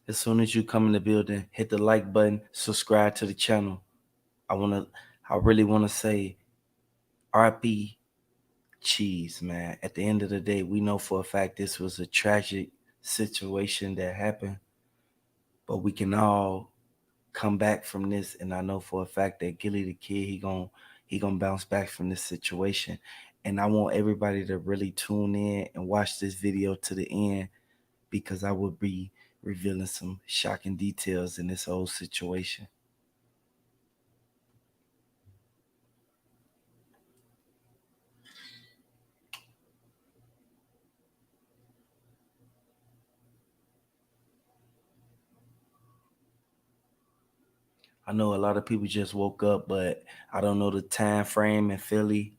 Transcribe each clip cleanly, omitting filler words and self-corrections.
As soon as you come in the building, hit the like button, subscribe to the channel. I really wanna say RP Cheese, man. At the end of the day, we know for a fact this was a tragic situation that happened, but we can all come back from this, and I know for a fact that Gillie the kid, he gonna bounce back from this situation. And I want everybody to really tune in and watch this video to the end because I will be revealing some shocking details in this whole situation. I know a lot of people just woke up, but I don't know the time frame in Philly.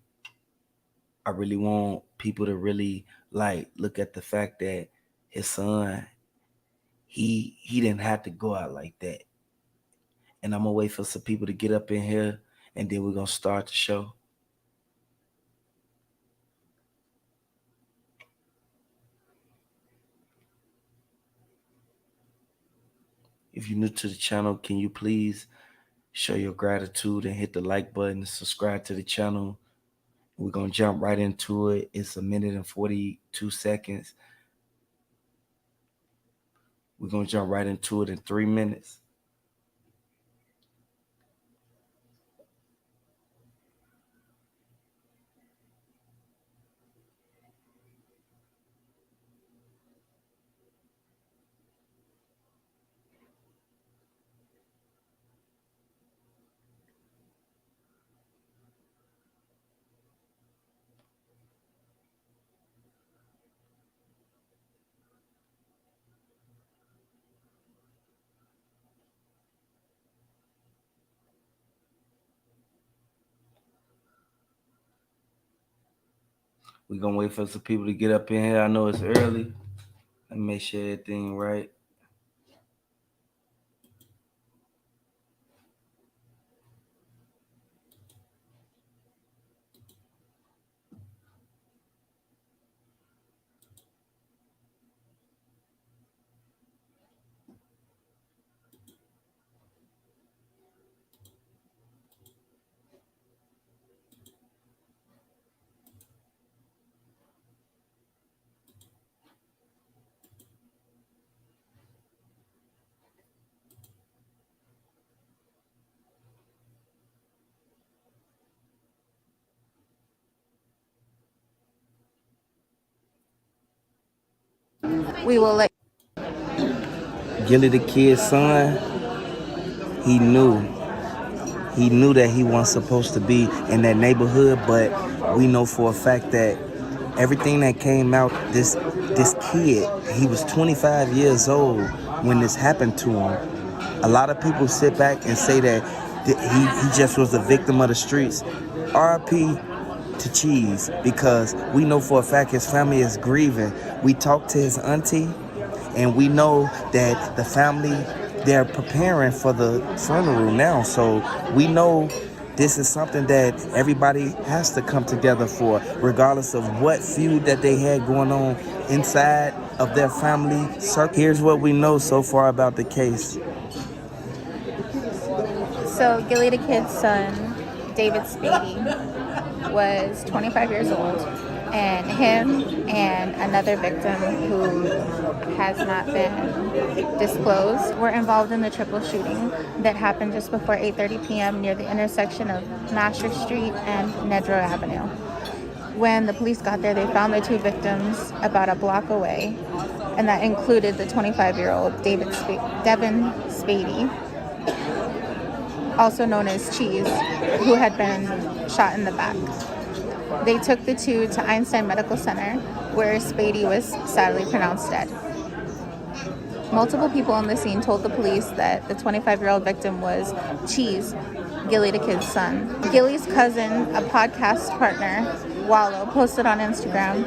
I really want people to really like look at the fact that his son, he didn't have to go out like that. And I'm gonna wait for some people to get up in here, and then we're gonna start the show. If you're new to the channel, can you please show your gratitude and hit the like button and subscribe to the channel? We're gonna jump right into it. It's a minute and 42 seconds. We're gonna jump right into it in 3 minutes. We're gonna wait for some people to get up in here. I know it's early. Let me make sure everything right. We will let Gillie the kid's son, he knew. He knew that he wasn't supposed to be in that neighborhood, but we know for a fact that everything that came out, this kid, he was 25 years old when this happened to him. A lot of people sit back and say that he just was a victim of the streets. RP to Cheese, because we know for a fact his family is grieving. We talked to his auntie, and we know that the family, they're preparing for the funeral now. So we know this is something that everybody has to come together for, regardless of what feud that they had going on inside of their family circle. Here's what we know so far about the case. So Gillie the kid's son, David Spady, was 25 years old, and him and another victim who has not been disclosed were involved in the triple shooting that happened just before 8:30 p.m. near the intersection of Masher Street and Nedrow Avenue. When the police got there, they found the two victims about a block away, and that included the 25-year-old Devin Spady, also known as Cheese, who had been shot in the back. They took the two to Einstein Medical Center, where Spady was sadly pronounced dead. Multiple people on the scene told the police that the 25-year-old victim was Cheese, Gillie the kid's son. Gillie's cousin, a podcast partner, Wallo, posted on Instagram,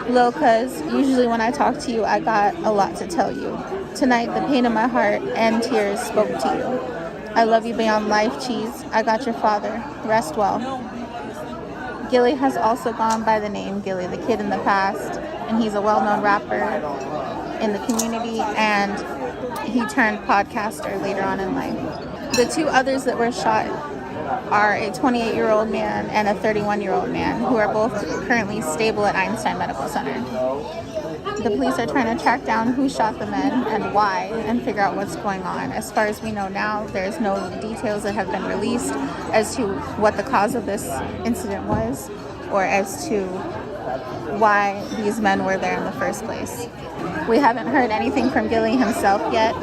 "Lil cuz, usually when I talk to you, I got a lot to tell you. Tonight, the pain in my heart and tears spoke to you. I love you beyond life, Cheese. I got your father. Rest well." Gillie has also gone by the name Gillie the Kid in the past, and he's a well-known rapper in the community, and he turned podcaster later on in life. The two others that were shot are a 28-year-old man and a 31-year-old man who are both currently stable at Einstein Medical Center. The police are trying to track down who shot the men and why and figure out what's going on. As far as we know now, there's no details that have been released as to what the cause of this incident was or as to why these men were there in the first place. We haven't heard anything from Gillie himself yet.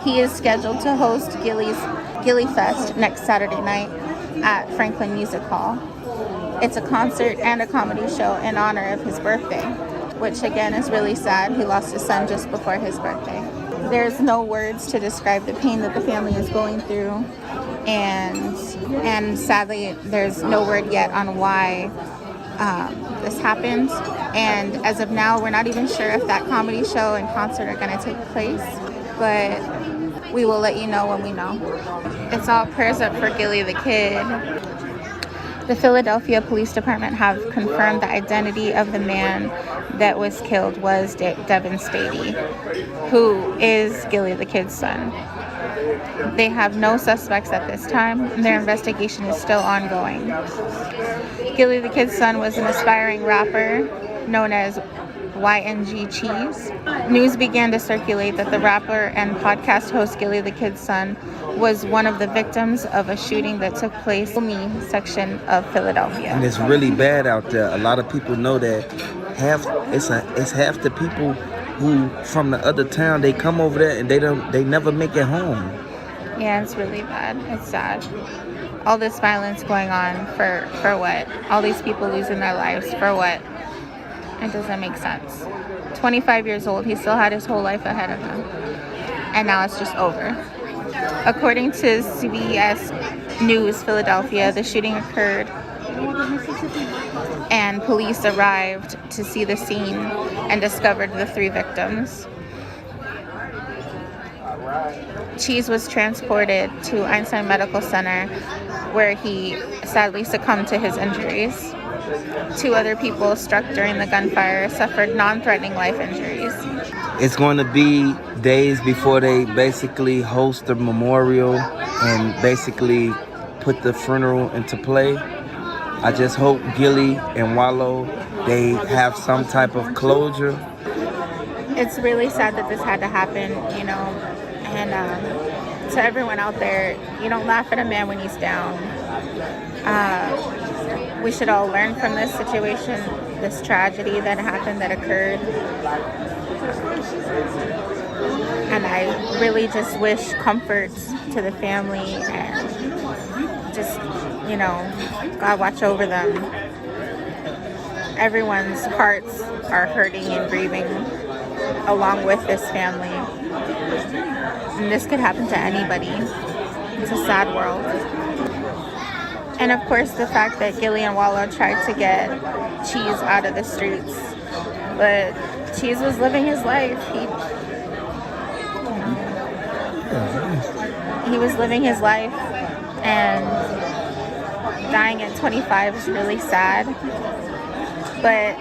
He is scheduled to host Gillie Fest next Saturday night at Franklin Music Hall. It's a concert and a comedy show in honor of his birthday, which again is really sad. He lost his son just before his birthday. There's no words to describe the pain that the family is going through, and sadly there's no word yet on why this happened. And as of now, we're not even sure if that comedy show and concert are going to take place, but we will let you know when we know. It's all prayers up for Gillie the kid. The Philadelphia Police Department have confirmed the identity of the man that was killed was Devin Spady, who is Gillie the kid's son. They have no suspects at this time, and their investigation is still ongoing. Gillie the kid's son was an aspiring rapper known as YNG Cheese. News began to circulate that the rapper and podcast host Gillie the kid's son was one of the victims of a shooting that took place in the section of Philadelphia. And it's really bad out there. A lot of people know that it's half the people who from the other town, they come over there and they never make it home. Yeah, it's really bad. It's sad. All this violence going on for what? All these people losing their lives for what? It doesn't make sense. 25 years old, he still had his whole life ahead of him. And now it's just over. According to CBS News Philadelphia, the shooting occurred and police arrived to see the scene and discovered the 3 victims. Cheese was transported to Einstein Medical Center where he sadly succumbed to his injuries. 2 other people struck during the gunfire suffered non-threatening life injuries. It's going to be days before they basically host the memorial and basically put the funeral into play. I just hope Gillie and Wallo, they have some type of closure. It's really sad that this had to happen, you know, and to everyone out there, you don't laugh at a man when he's down. We should all learn from this situation, this tragedy that happened, that occurred. And I really just wish comfort to the family and just, you know, God watch over them. Everyone's hearts are hurting and grieving along with this family. And this could happen to anybody. It's a sad world. And of course the fact that Gillie and Wallo tried to get Cheese out of the streets. But Cheese was living his life. He was living his life, and dying at 25 is really sad. But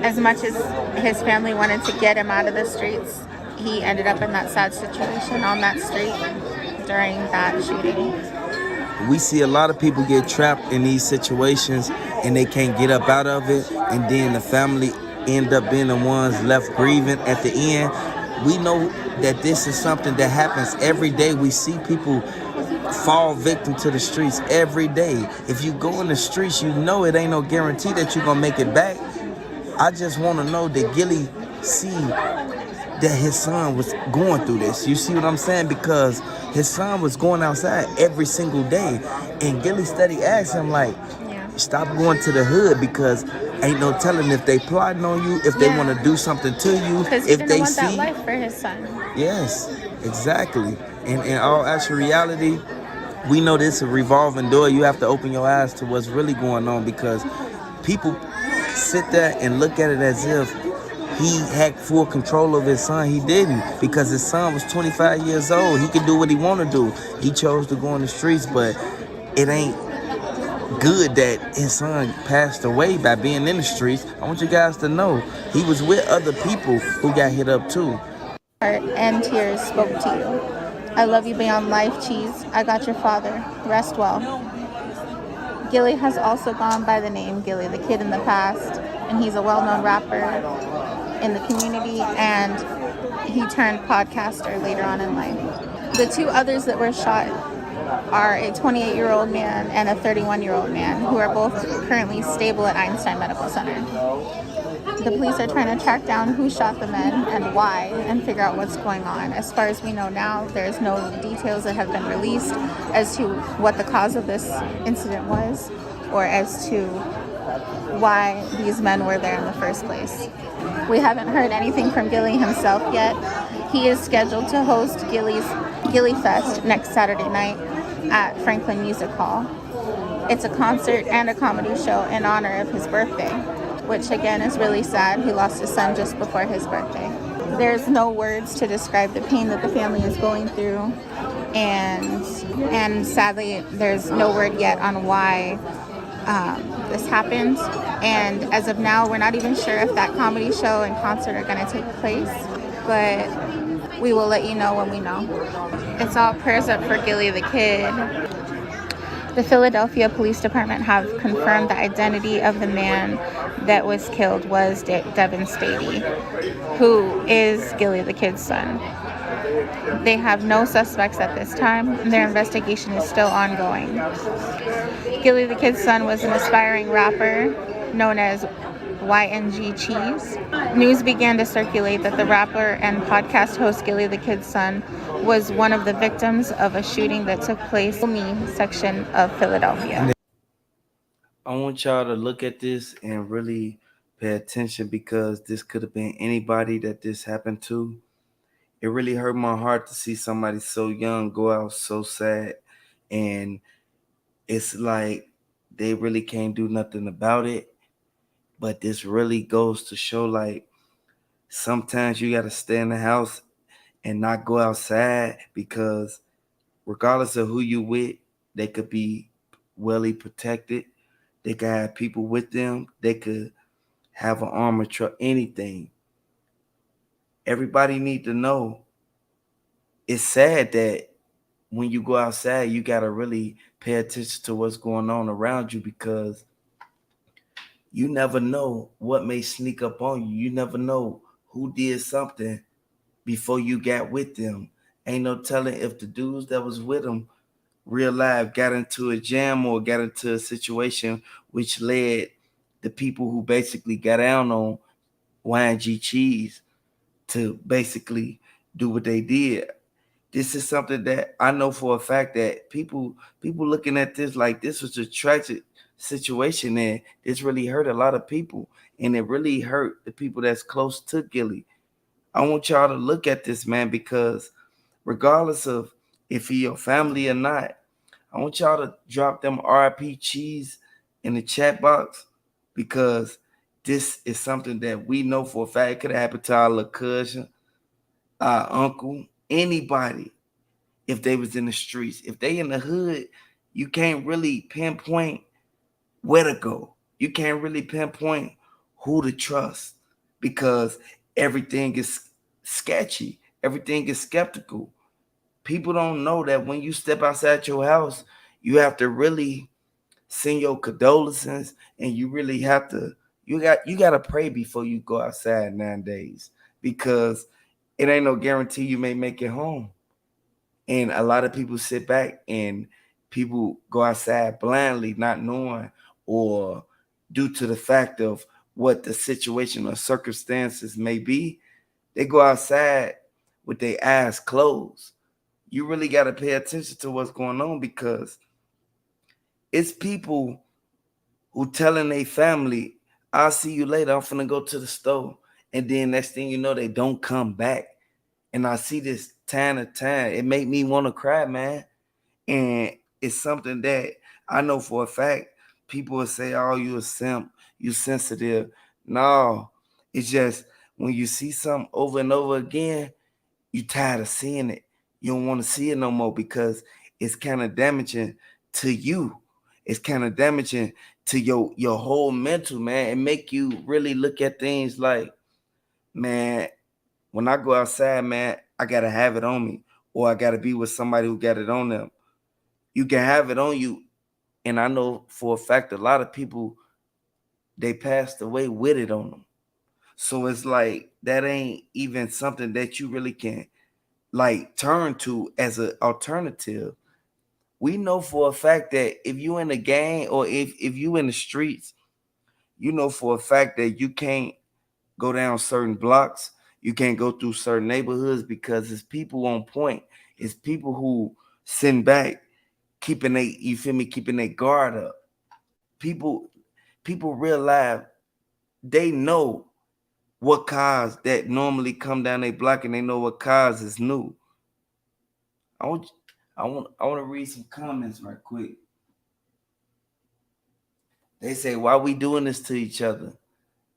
as much as his family wanted to get him out of the streets, he ended up in that sad situation on that street during that shooting. We see a lot of people get trapped in these situations and they can't get up out of it, and then the family end up being the ones left grieving at the end. We know that this is something that happens every day. We see people fall victim to the streets every day. If you go in the streets, you know it ain't no guarantee that you're gonna make it back. I just want to know that Gillie see that his son was going through this. You see what I'm saying? Because his son was going outside every single day, and Gillie steady asked him like, stop going to the hood, because ain't no telling if they plotting on you, if they want to do something to you, if they want see that life for his son. Yes, exactly. And in all actual reality, we know this is a revolving door. You have to open your eyes to what's really going on, because people sit there and look at it as if he had full control of his son. He didn't, because his son was 25 years old. He could do what he want to do. He chose to go in the streets, but it ain't good that his son passed away by being in the streets. I want you guys to know he was with other people who got hit up too. heart and tears spoke to you. I love you beyond life, Cheese. I got your father. Rest well. Gillie has also gone by the name Gillie the Kid in the past, and he's a well-known rapper in the community, and he turned podcaster later on in life. The two others that were shot are a 28-year-old man and a 31-year-old man who are both currently stable at Einstein Medical Center. The police are trying to track down who shot the men and why and figure out what's going on. As far as we know now, there's no details that have been released as to what the cause of this incident was or as to why these men were there in the first place. We haven't heard anything from Gillie himself yet. He is scheduled to host Gillie Fest next Saturday night at Franklin Music Hall. It's a concert and a comedy show in honor of his birthday, which again is really sad. He lost his son just before his birthday. There's no words to describe the pain that the family is going through, and sadly there's no word yet on why this happened. And as of now, we're not even sure if that comedy show and concert are going to take place, but we will let you know when we know. It's all prayers up for Gillie the Kid. The Philadelphia Police Department have confirmed the identity of the man that was killed was Devin Stady, who is Gillie the Kid's son. They have no suspects at this time, and their investigation is still ongoing. Gillie the Kid's son was an aspiring rapper known as YNG Cheese. News began to circulate that the rapper and podcast host Gillie the Kid's son was one of the victims of a shooting that took place in the section of Philadelphia. I want y'all to look at this and really pay attention because this could have been anybody that this happened to. It really hurt my heart to see somebody so young go out so sad, and it's like they really can't do nothing about it. But this really goes to show, like, sometimes you got to stay in the house and not go outside because regardless of who you with, they could be well protected. They could have people with them. They could have an armored truck, anything. Everybody need to know. It's sad that when you go outside, you got to really pay attention to what's going on around you because you never know what may sneak up on you. You never know who did something before you got with them. Ain't no telling if the dudes that was with them real life got into a jam or got into a situation which led the people who basically got down on YNG Cheese to basically do what they did. This is something that I know for a fact that people looking at this like this was a tragic situation, and this really hurt a lot of people, and it really hurt the people that's close to Gillie. I want y'all to look at this, man, because regardless of if he your family or not, I want y'all to drop them RIP Cheese in the chat box because this is something that we know for a fact. It could have happened to our little cousin, our uncle, anybody if they was in the streets. If they in the hood, you can't really pinpoint where to go. You can't really pinpoint who to trust because everything is sketchy. Everything is skeptical. People don't know that when you step outside your house, you have to really send your condolences, and you really have to you got to pray before you go outside nowadays because it ain't no guarantee you may make it home. And a lot of people sit back and people go outside blindly, not knowing or due to the fact of what the situation or circumstances may be, they go outside with their eyes closed. You really got to pay attention to what's going on because it's people who telling their family, I'll see you later, I'm finna go to the store. And then next thing you know, they don't come back. And I see this time to time. It make me want to cry, man. And it's something that I know for a fact. People will say, oh, you a simp, you sensitive. No, it's just when you see something over and over again, you tired of seeing it. You don't want to see it no more because it's kind of damaging to you. It's kind of damaging to your whole mental, man. It make you really look at things like, man, when I go outside, man, I gotta have it on me, or I gotta be with somebody who got it on them. You can have it on you, and I know for a fact a lot of people they passed away with it on them. So it's like that ain't even something that you really can like turn to as an alternative. We know for a fact that if you in a gang or if you in the streets, you know for a fact that you can't go down certain blocks, you can't go through certain neighborhoods because it's people on point. It's people who sitting back, keeping they you feel me, keeping their guard up. People people realize they know what cars that normally come down their block and they know what cars is new. I want I want to read some comments right quick. They say, why we doing this to each other?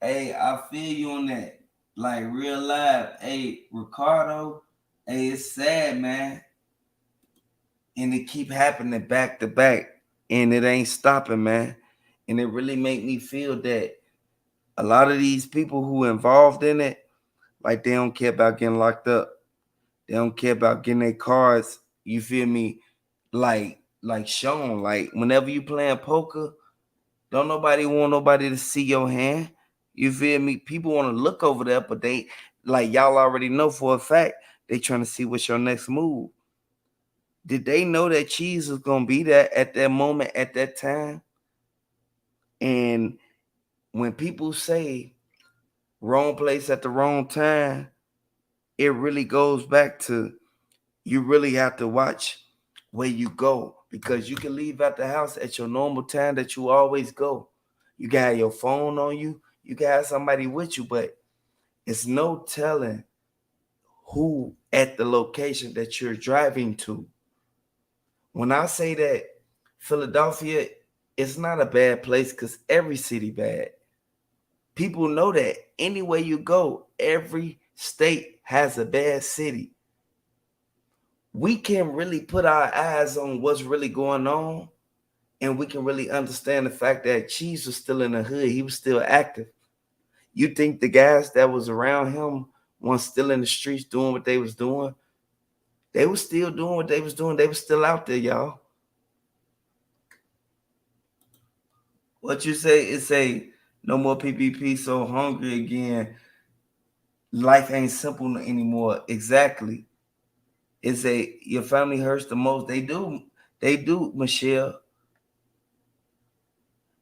Hey, I feel you on that. Like real life. Hey, Ricardo, hey, it's sad, man. And it keep happening back to back. And it ain't stopping, man. And it really make me feel that a lot of these people who involved in it, like they don't care about getting locked up. They don't care about getting their cards, you feel me, like shown. Like whenever you playing poker, don't nobody want nobody to see your hand. You feel me? People want to look over there, but they like y'all already know for a fact they trying to see what's your next move. Did they know that cheese was gonna be there at that moment, at that time? And when people say wrong place at the wrong time, it really goes back to you really have to watch where you go because you can leave out the house at your normal time that you always go. You can have your phone on you, you can have somebody with you, but it's no telling who at the location that you're driving to. When I say that Philadelphia is not a bad place because every city bad. People know that anywhere you go, every state has a bad city. We can really put our eyes on what's really going on and we can really understand the fact that Cheese was still in the hood. He was still active. You think the guys that was around him was still in the streets doing what they was doing? They was still doing what they was doing. They was still out there, y'all. What you say is say no more PPP, so hungry again. Life ain't simple anymore. Exactly. It's a your family hurts the most. They do, Michelle.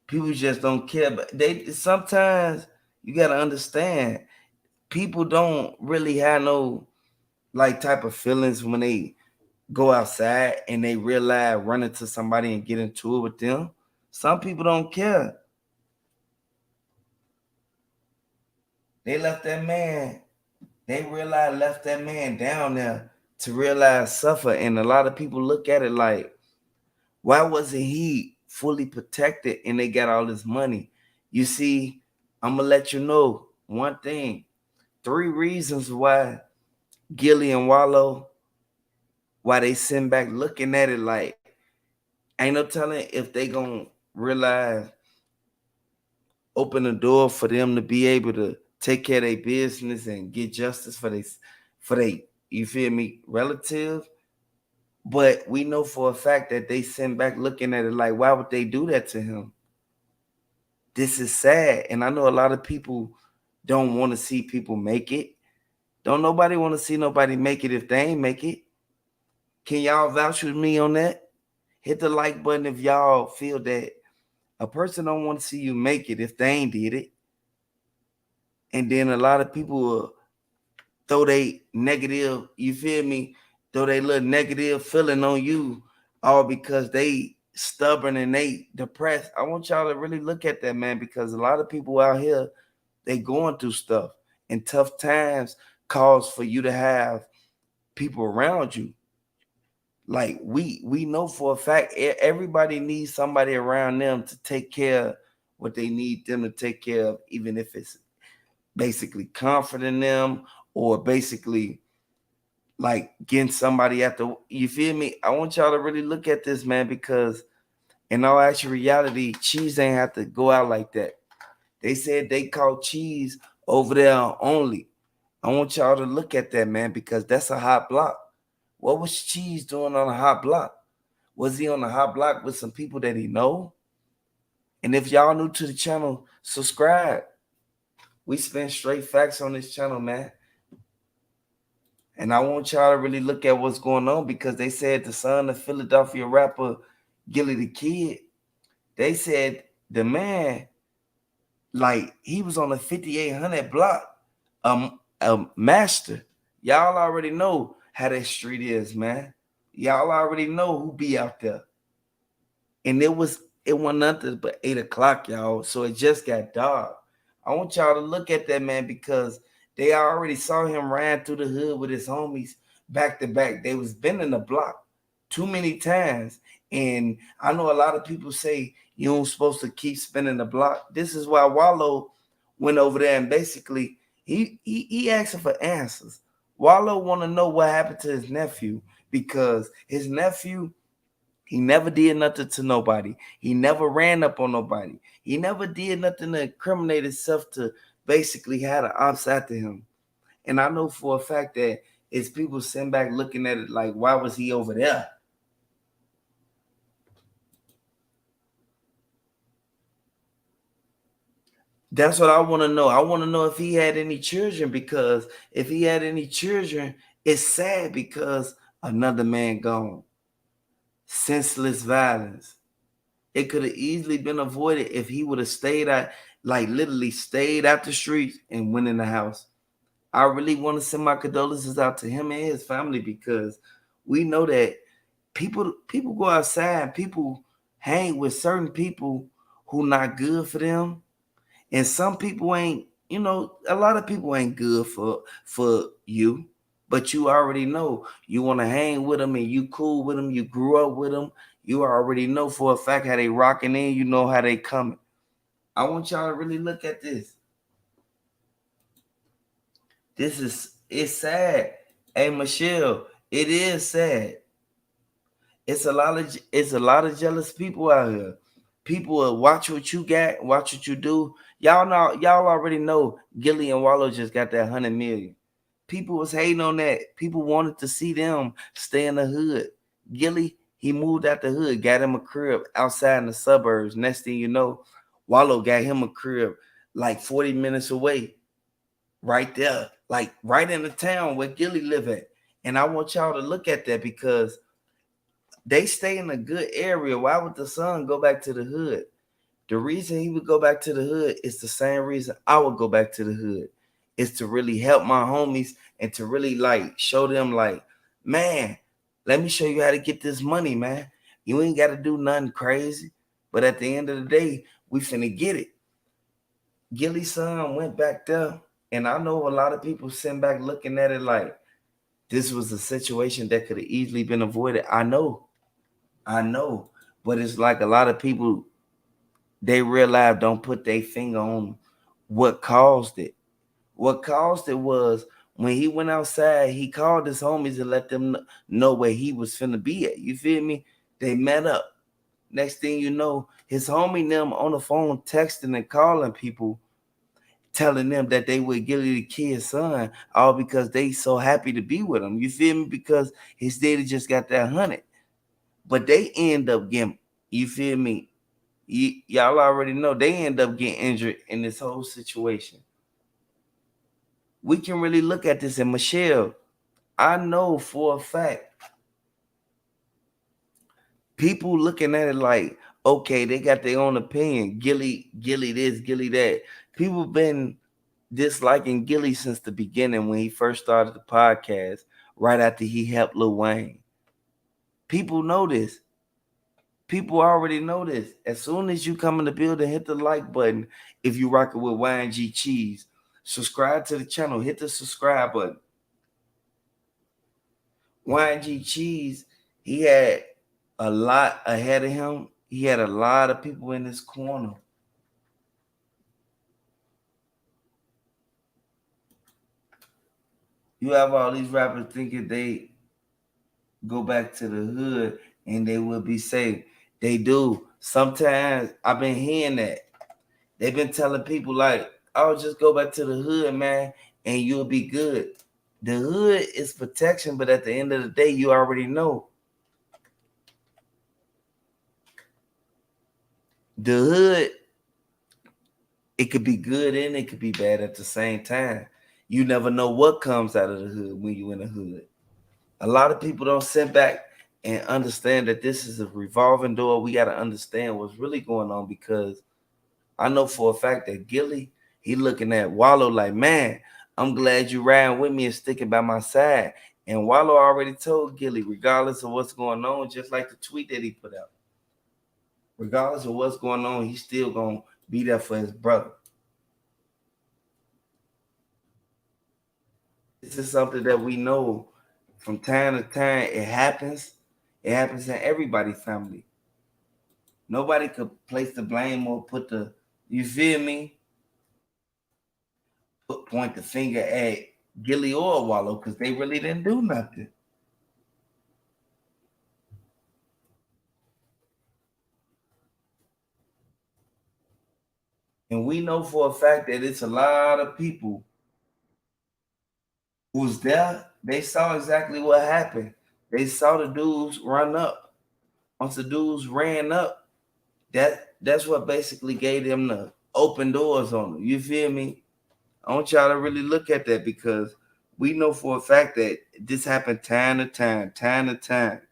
People just don't care. But they sometimes you gotta understand people don't really have no like type of feelings when they go outside and they realize run into somebody and get into it with them. Some people don't care. They left that man. They realize left that man down there to realize suffer. And a lot of people look at it like, why wasn't he fully protected and they got all this money? You see, I'm gonna let you know one thing. 3 reasons why Gillie and Wallo, why they sitting back looking at it like ain't no telling if they gonna realize open the door for them to be able to take care of their business and get justice for they you feel me relative. But we know for a fact that they sitting back looking at it like, why would they do that to him? This is sad. And I know a lot of people don't want to see people make it. Don't nobody want to see nobody make it if they ain't make it. Can y'all vouch with me on that? Hit the like button if y'all feel that a person don't want to see you make it if they ain't did it. And then a lot of people will throw they negative, you feel me? Throw they little negative feeling on you all because they stubborn and they depressed. I want y'all to really look at that, man, because a lot of people out here, they going through stuff and tough times cause for you to have people around you. Like we know for a fact everybody needs somebody around them to take care of what they need them to take care of, even if it's basically comforting them or basically like getting somebody at the you feel me? I want y'all to really look at this, man, because in all actual reality, Cheese ain't have to go out like that. They said they called Cheese over there only. I want y'all to look at that, man, because that's a hot block. What was Cheese doing on a hot block? Was he on a hot block with some people that he know? And if y'all new to the channel, subscribe. We spend straight facts on this channel, man. And I want y'all to really look at what's going on because they said the son of Philadelphia rapper Gillie the Kid, they said the man, like, he was on a 5800 block, a master. Y'all already know how that street is, man. Y'all already know who be out there. And it wasn't nothing but 8 o'clock, y'all. So it just got dark. I want y'all to look at that, man, because they already saw him ran through the hood with his homies back to back. They was bending the block too many times. And I know a lot of people say you don't supposed to keep spinning the block. This is why Wallo went over there and basically he asking for answers. Wallo want to know what happened to his nephew because his nephew, he never did nothing to nobody. He never ran up on nobody. He never did nothing to incriminate himself to basically have an ops after him. And I know for a fact that it's people sitting back looking at it like, why was he over there? That's what I want to know. I want to know if he had any children, because if he had any children, it's sad because another man gone. Senseless violence. It could have easily been avoided if he would have stayed out, like literally stayed out the streets and went in the house. I really want to send my condolences out to him and his family because we know that people go outside, people hang with certain people who not good for them. And some people ain't, a lot of people ain't good for you, but you already know you want to hang with them and you cool with them, you grew up with them, you already know for a fact how they rocking in, you know how they coming. I want y'all to really look at this. It's sad. Hey Michelle, it is sad. It's a lot of jealous people out here. People will watch what you got, watch what you do. Y'all already know Gillie and Wallo just got that 100 million. People was hating on that. People wanted to see them stay in the hood. Gillie, he moved out the hood, got him a crib outside in the suburbs. Next thing you know, Wallo got him a crib like 40 minutes away, right there, like right in the town where Gillie live at. And I want y'all to look at that because they stay in a good area. Why would the son go back to the hood? The reason he would go back to the hood is the same reason I would go back to the hood. Is to really help my homies and to really like show them like, man, let me show you how to get this money, man. You ain't got to do nothing crazy. But at the end of the day, we finna get it. Gillie's son went back there. And I know a lot of people sitting back looking at it like this was a situation that could have easily been avoided. I know. But it's like a lot of people, they realize don't put their finger on what caused it. What caused it was when he went outside, he called his homies and let them know where he was finna be at. You feel me? They met up. Next thing you know, his homie them on the phone texting and calling people, telling them that they would Gillie the Kid's son, all because they so happy to be with him. You feel me? Because his daddy just got that 100. But they end up getting, you feel me? Y'all already know they end up getting injured in this whole situation. We can really look at this. And Michelle, I know for a fact, people looking at it like, okay, they got their own opinion. Gillie this, Gillie that. People been disliking Gillie since the beginning when he first started the podcast, right after he helped Lil Wayne. People know this. People already know this. As soon as you come in the building, hit the like button. If you rocking with YNG Cheese, subscribe to the channel. Hit the subscribe button. YNG Cheese, he had a lot ahead of him. He had a lot of people in his corner. You have all these rappers thinking they go back to the hood and they will be safe. They do. Sometimes I've been hearing that. They've been telling people like, "Oh, just go back to the hood, man, and you'll be good. The hood is protection, but at the end of the day, you already know. The hood, it could be good and it could be bad at the same time. You never know what comes out of the hood when you in the hood. A lot of people don't sit back and understand that this is a revolving door. We got to understand what's really going on, because I know for a fact that Gillie, he looking at Wallo like, man, I'm glad you riding with me and sticking by my side. And Wallo already told Gillie, regardless of what's going on, just like the tweet that he put out, regardless of what's going on, he's still going to be there for his brother. This is something that we know from time to time. It happens. It happens in everybody's family. Nobody could place the blame or put the, you feel me? Point the finger at Gillie or Wallo, because they really didn't do nothing. And we know for a fact that it's a lot of people who was there. They saw exactly what happened. They saw the dudes run up. Once the dudes ran up, that's what basically gave them the open doors on them. You feel me? I want y'all to really look at that, because we know for a fact that this happened time to time, time to time.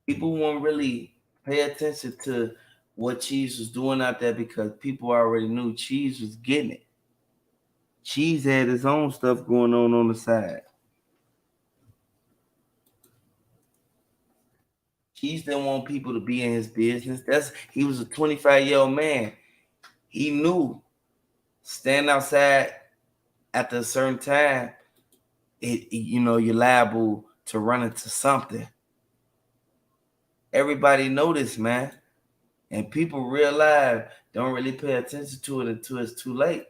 People won't really pay attention to what Cheese was doing out there, because people already knew Cheese was getting it. Cheese had his own stuff going on the side. Cheese didn't want people to be in his business. He was a 25-year-old man. He knew stand outside after a certain time, you're liable to run into something. Everybody know this, man. And people real life don't really pay attention to it until it's too late.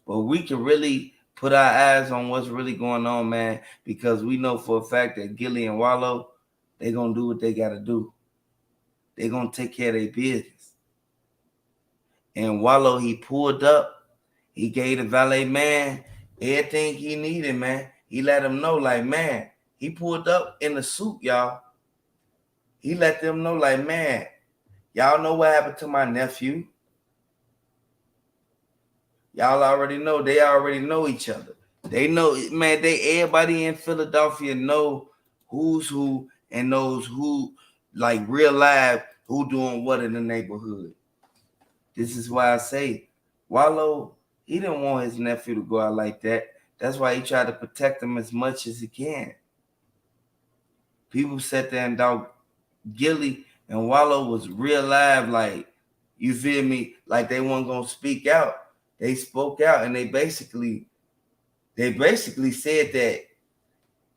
But we can really put our eyes on what's really going on, man, because we know for a fact that Gillie and Wallo, they gonna do what they gotta do. They gonna take care of their business. And Wallo, he pulled up, he gave the valet man everything he needed, man. He let him know, like, man, he pulled up in the suit, y'all. He let them know, like, man, y'all know what happened to my nephew. Y'all already know. They already know each other. They know, man, everybody in Philadelphia know who's who and knows who, like real life, who doing what in the neighborhood. This is why I say Wallo, he didn't want his nephew to go out like that. That's why he tried to protect him as much as he can. People sat there and thought Gillie and Wallo was real live, like, you feel me, like they weren't gonna speak out. They spoke out, and they basically said that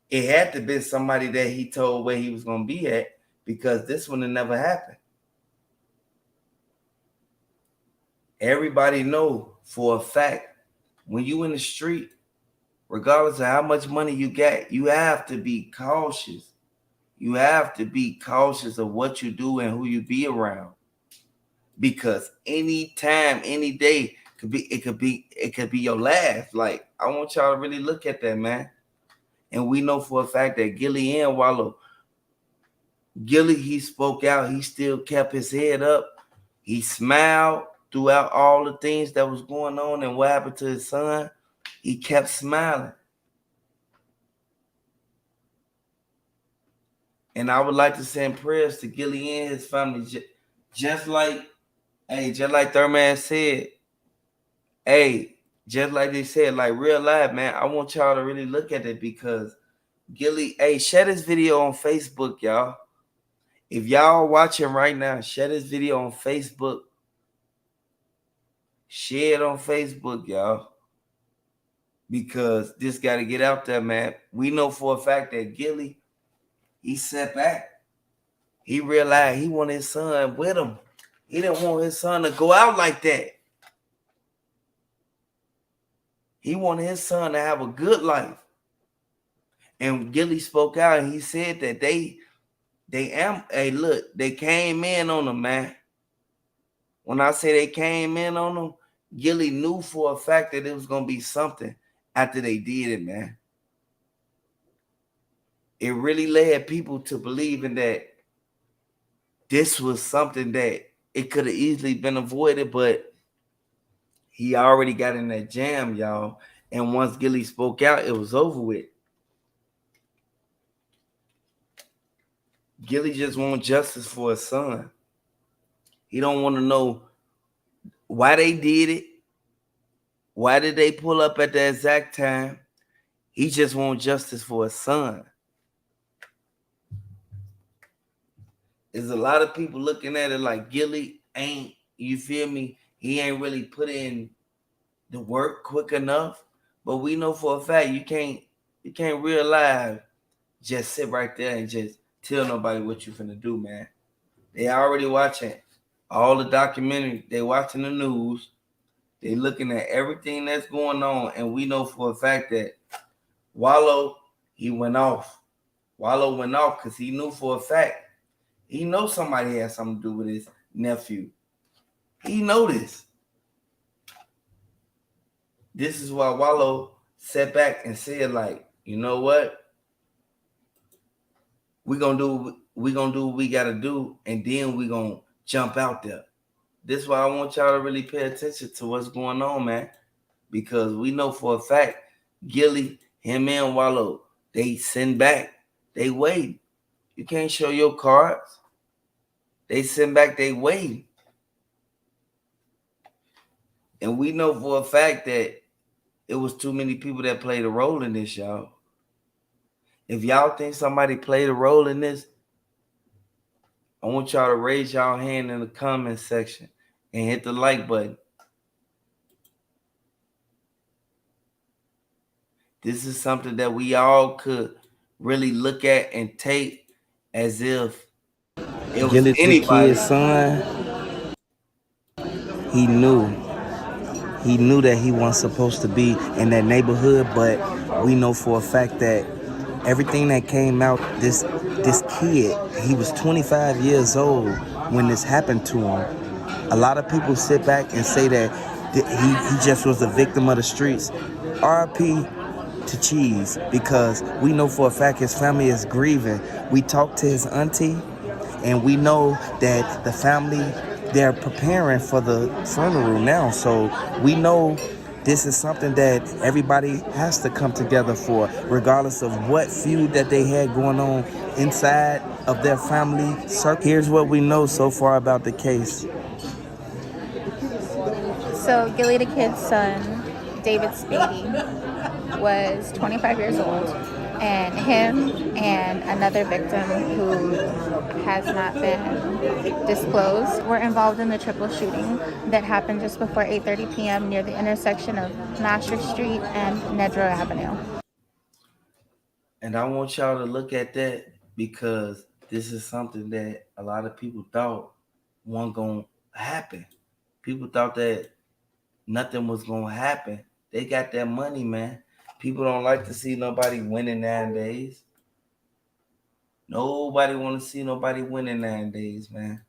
it had to be somebody that he told where he was gonna be at, because this one had never happened. Everybody know for a fact, when you in the street, regardless of how much money you got, you have to be cautious. You have to be cautious of what you do and who you be around, because any time, any day it could be your last. Like, I want y'all to really look at that, man. And we know for a fact that Gillie and Wallo, Gillie, he spoke out. He still kept his head up. He smiled throughout all the things that was going on and what happened to his son. He kept smiling. And I would like to send prayers to Gillie and his family, just like Third Man said. Hey, just like they said, like real life, man. I want y'all to really look at it, because Gillie, hey, share this video on Facebook, y'all. If y'all watching right now, share this video on Facebook. Share it on Facebook, y'all. Because this got to get out there, man. We know for a fact that Gillie, he sat back. He realized he wanted his son with him. He didn't want his son to go out like that. He wanted his son to have a good life. And Gillie spoke out, and he said that Hey, look, they came in on him, man. When I say they came in on him, Gillie knew for a fact that it was gonna be something after they did it, man. It really led people to believing that this was something that it could have easily been avoided, but he already got in that jam, y'all. And once Gillie spoke out, it was over with. Gillie just wants justice for his son. He don't want to know why they did it. Why did they pull up at the exact time? He just wants justice for his son. There's a lot of people looking at it like Gillie ain't, you feel me? He ain't really put in the work quick enough. But we know for a fact you can't realize just sit right there and just tell nobody what you finna do, man. They already watching all the documentary. They watching the news. They looking at everything that's going on, and we know for a fact that Wallo, he went off. Wallo went off because he knew for a fact. He knows somebody has something to do with his nephew. He know this. This is why Wallo sat back and said, like, you know what? We're gonna do what we gotta do, and then we're gonna jump out there. This is why I want y'all to really pay attention to what's going on, man. Because we know for a fact, Gillie, him and Wallo, they send back. They wait. You can't show your cards. They send back, they wait. And we know for a fact that it was too many people that played a role in this, y'all. If y'all think somebody played a role in this, I want y'all to raise y'all hand in the comment section and hit the like button. This is something that we all could really look at and take as if it was Gillie the anybody. kid's son, he knew. He knew that he wasn't supposed to be in that neighborhood, but we know for a fact that everything that came out, this kid, he was 25 years old when this happened to him. A lot of people sit back and say that he just was a victim of the streets. RP to Cheese, because we know for a fact his family is grieving. We talked to his auntie, and we know that the family, they're preparing for the funeral now. So we know this is something that everybody has to come together for, regardless of what feud that they had going on inside of their family circle. Here's what we know so far about the case. So Gillie the kid's son, David Spady, was 25 years old, and him and another victim who has not been disclosed were involved in the triple shooting that happened just before 8:30 p.m. near the intersection of Nasher Street and Nedrow Avenue. And I want y'all to look at that, because this is something that a lot of people thought wasn't going to happen. People thought that nothing was going to happen. They got that money, man. People don't like to see nobody winning nowadays. Nobody want to see nobody winning nowadays, man.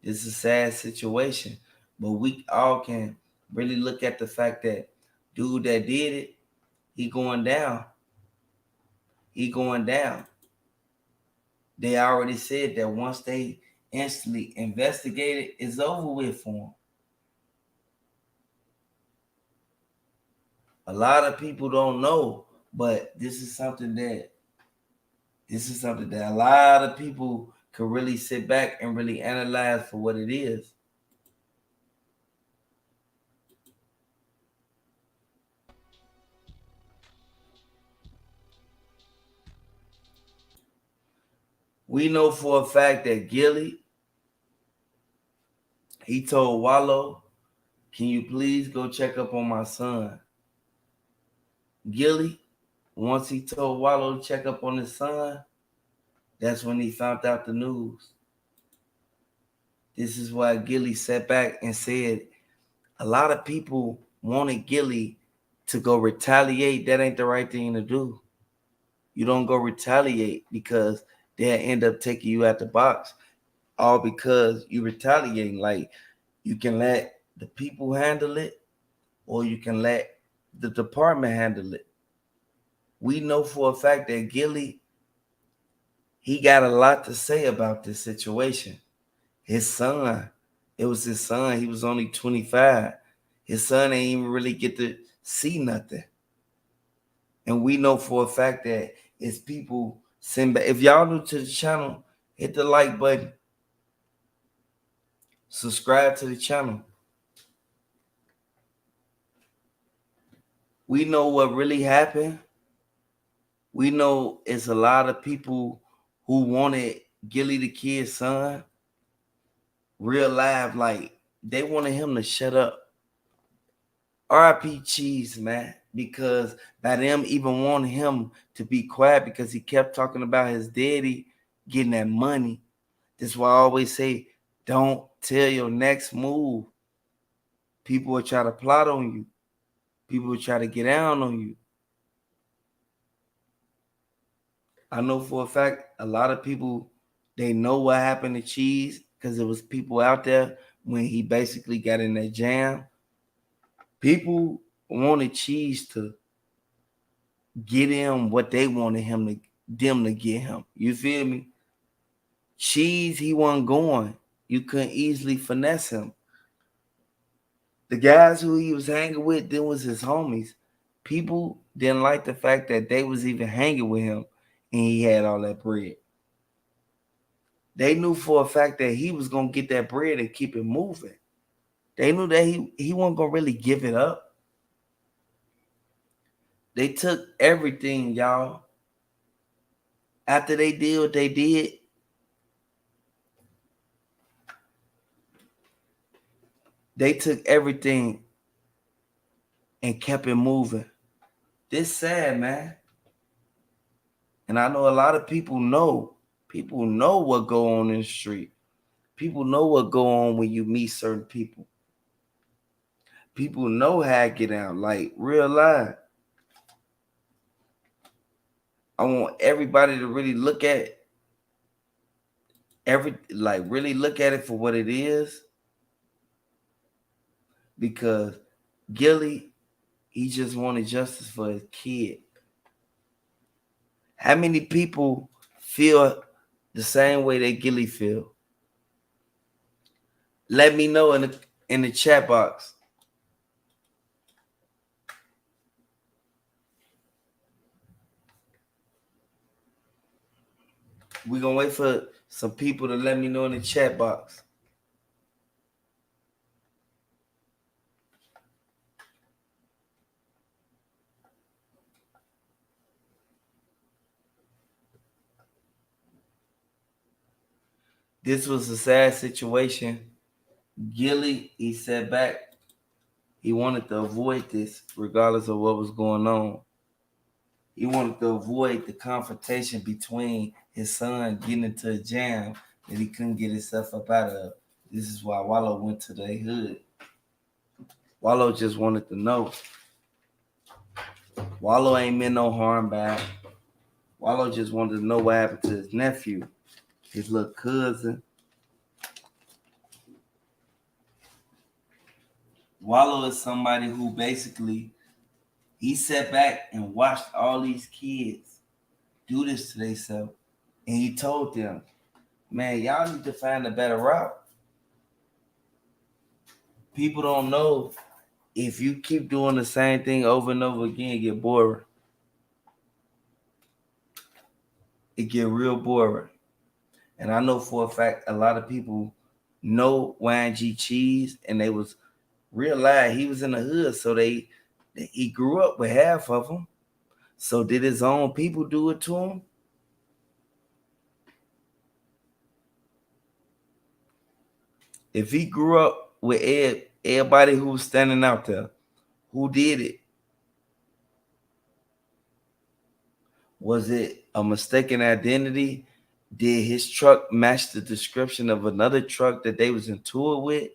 It's a sad situation. But we all can really look at the fact that dude that did it, he going down. He going down. They already said that once they instantly investigate it, it's over with for them. A lot of people don't know, but this is something that a lot of people could really sit back and really analyze for what it is. We know for a fact that Gillie, he told Wallo, can you please go check up on my son? Gillie, once he told Wallo to check up on his son, that's when he found out the news. This is why Gillie sat back and said, a lot of people wanted Gillie to go retaliate. That ain't the right thing to do. You don't go retaliate because they'll end up taking you out the box, all because you retaliating. Like, you can let the people handle it, or you can let the department handle it. We know for a fact that Gillie, he got a lot to say about this situation. His son, it was his son. He was only 25. His son ain't even really get to see nothing. And we know for a fact that it's people send back. If y'all new to the channel, hit the like button. Subscribe to the channel. We know what really happened. We know it's a lot of people who wanted Gillie the kid's son real live. Like, they wanted him to shut up. R.I.P. Cheese, man. Because by them even wanting him to be quiet because he kept talking about his daddy getting that money. That's why I always say, don't tell your next move. People will try to plot on you. People will try to get down on you. I know for a fact a lot of people, they know what happened to Cheese because there was people out there when he basically got in that jam. People wanted Cheese to get him what they wanted them to get him. You feel me? Cheese, he wasn't going. You couldn't easily finesse him. The guys who he was hanging with, them was his homies. People didn't like the fact that they was even hanging with him and he had all that bread. They knew for a fact that he was gonna get that bread and keep it moving. They knew that he wasn't gonna really give it up. They took everything, y'all. After they did what they did, they took everything and kept it moving. This sad, man. And I know a lot of people know. People know what go on in the street. People know what go on when you meet certain people. People know how to get out. Like, real life. I want everybody to really look at it. Really look at it for what it is. Because Gillie, he just wanted justice for his kid. How many people feel the same way that Gillie feel? Let me know in the chat box. We're gonna wait for some people to let me know in the chat box. This was a sad situation. Gillie, he sat back. He wanted to avoid this regardless of what was going on. He wanted to avoid the confrontation between his son getting into a jam that he couldn't get himself up out of. This is why Wallo went to the hood. Wallo just wanted to know. Wallo ain't meant no harm by it. Wallo just wanted to know what happened to his nephew, his little cousin. Wallo is somebody who basically, he sat back and watched all these kids do this to themselves. And he told them, man, y'all need to find a better route. People don't know, if you keep doing the same thing over and over again, it get boring. It get real boring. And I know for a fact a lot of people know YNG Cheese, and they was realize he was in the hood, so he grew up with half of them. So did his own people do it to him? If he grew up with everybody who was standing out there, who did it? Was it a mistaken identity? Did his truck match the description of another truck that they was in tour with?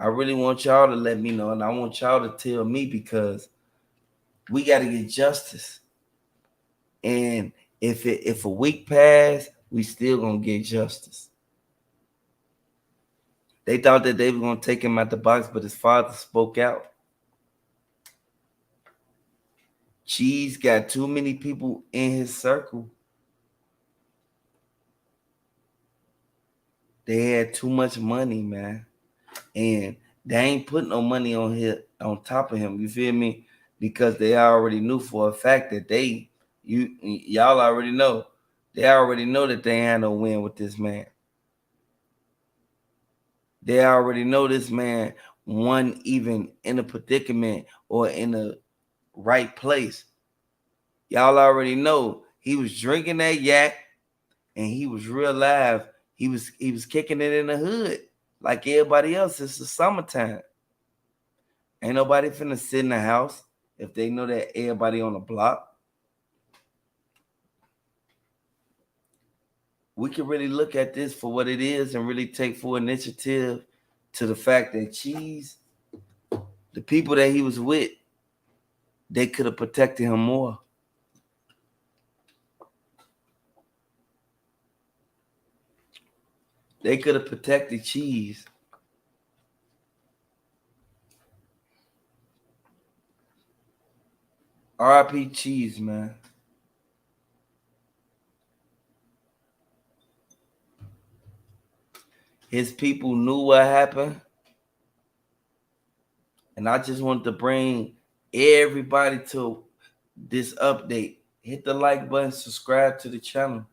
I really want y'all to let me know, and I want y'all to tell me, because we got to get justice. And if a week passed, we still gonna get justice. They thought that they were gonna take him out the box, but his father spoke out. Cheese got too many people in his circle. They had too much money, man. And they ain't put no money on top of him. You feel me? Because they already knew for a fact that y'all already know. They already know that they ain't no win with this man. They already know this man wasn't even in a predicament or in the right place. Y'all already know he was drinking that yak, and he was real live. He was kicking it in the hood like everybody else. It's the summertime. Ain't nobody finna sit in the house if they know that everybody on the block. We can really look at this for what it is and really take full initiative to the fact that Cheese, the people that he was with, they could have protected him more. They could have protected Cheese. R.I.P. Cheese, man. His people knew what happened. And I just wanted to bring everybody to this update. Hit the like button, subscribe to the channel.